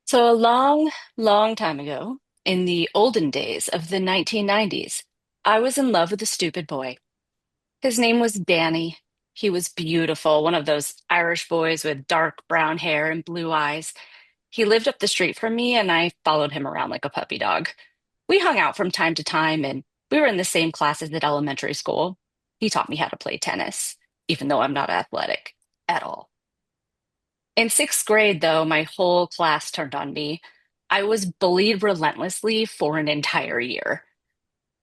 So, a long, long time ago, in the olden days of the 1990s, I was in love with a stupid boy. His name was Danny. He was beautiful, one of those Irish boys with dark brown hair and blue eyes. He lived up the street from me, and I followed him around like a puppy dog. We hung out from time to time, and we were in the same classes at elementary school. He taught me how to play tennis, even though I'm not athletic at all. In sixth grade, though, my whole class turned on me. I was bullied relentlessly for an entire year.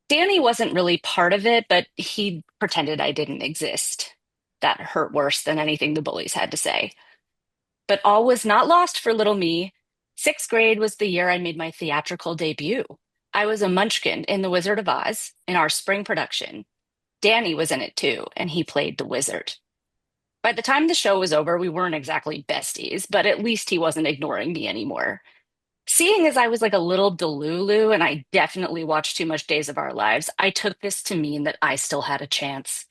Danny wasn't really part of it, but he pretended I didn't exist. That hurt worse than anything the bullies had to say. But all was not lost for little me. Sixth grade was the year I made my theatrical debut. I was a munchkin in The Wizard of Oz in our spring production. Danny was in it too, and he played the wizard. By the time the show was over, we weren't exactly besties, but at least he wasn't ignoring me anymore. Seeing as I was like a little delulu and I definitely watched too much Days of Our Lives, I took this to mean that I still had a chance.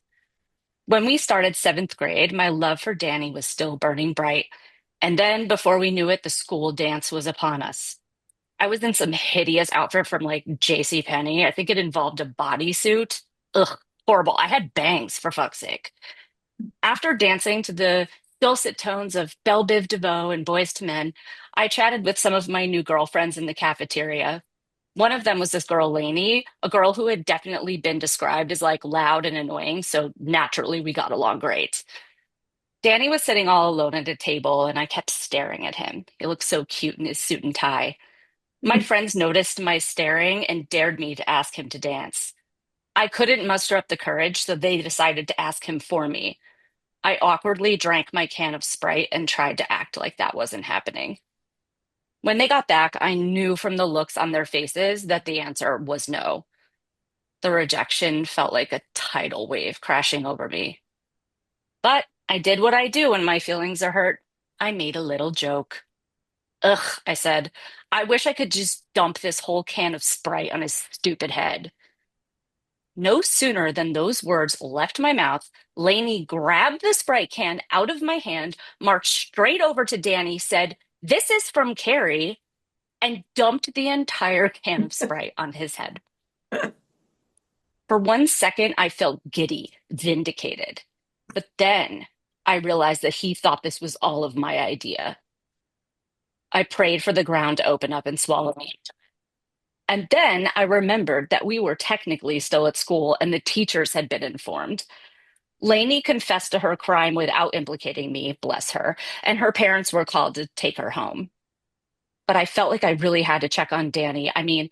When we started seventh grade, my love for Danny was still burning bright. And then, before we knew it, the school dance was upon us. I was in some hideous outfit from like J.C. Penney. I think it involved a bodysuit. Ugh, horrible. I had bangs, for fuck's sake. After dancing to the dulcet tones of Belle Biv DeVoe and Boys to Men, I chatted with some of my new girlfriends in the cafeteria. One of them was this girl, Lainey, a girl who had definitely been described as like loud and annoying, so naturally we got along great. Danny was sitting all alone at a table, and I kept staring at him. He looked so cute in his suit and tie. My friends noticed my staring and dared me to ask him to dance. I couldn't muster up the courage, so they decided to ask him for me. I awkwardly drank my can of Sprite and tried to act like that wasn't happening. When they got back, I knew from the looks on their faces that the answer was no. The rejection felt like a tidal wave crashing over me. But I did what I do when my feelings are hurt. I made a little joke. Ugh, I said, I wish I could just dump this whole can of Sprite on his stupid head. No sooner than those words left my mouth, Lainey grabbed the Sprite can out of my hand, marched straight over to Danny, said, "This is from Carrie," and dumped the entire can of Sprite on his head. For 1 second, I felt giddy, vindicated. But then I realized that he thought this was all of my idea. I prayed for the ground to open up and swallow me. And then I remembered that we were technically still at school and the teachers had been informed. Lainey confessed to her crime without implicating me, bless her, and her parents were called to take her home. But I felt like I really had to check on Danny. I mean,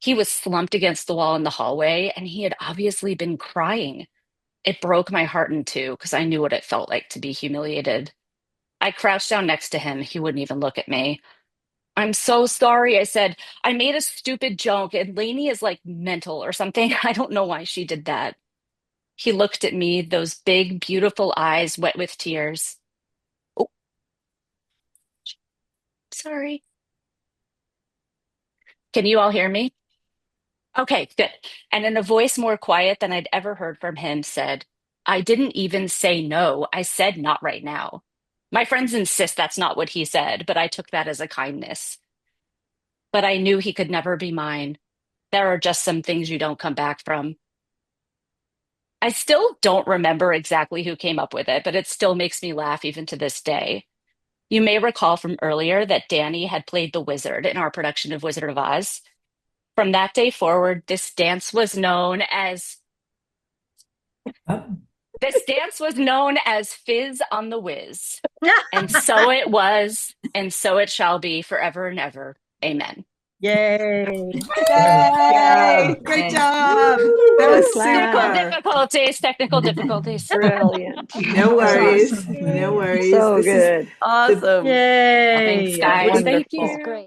he was slumped against the wall in the hallway and he had obviously been crying. It broke my heart in two because I knew what it felt like to be humiliated. I crouched down next to him. He wouldn't even look at me. "I'm so sorry," I said. "I made a stupid joke and Lainey is like mental or something. I don't know why she did that." He looked at me, those big, beautiful eyes wet with tears. "Oh, sorry." Can you all hear me? Okay, good. And in a voice more quiet than I'd ever heard from him, said, "I didn't even say no. I said not right now." My friends insist that's not what he said, but I took that as a kindness. But I knew he could never be mine. There are just some things you don't come back from. I still don't remember exactly who came up with it, but it still makes me laugh even to this day. You may recall from earlier that Danny had played the wizard in our production of Wizard of Oz. From that day forward, Oh. this dance was known as Fizz on the Whiz. And so it was, and so it shall be forever and ever. Amen. Yay. Great Yay! job. Great Thanks. job. That Woo, was Technical clap. super. difficulties, technical difficulties. Brilliant. No That was worries. awesome. No Yay. worries. So This is good. the Awesome. Thanks, Yay. guys. Thank Wonderful. you.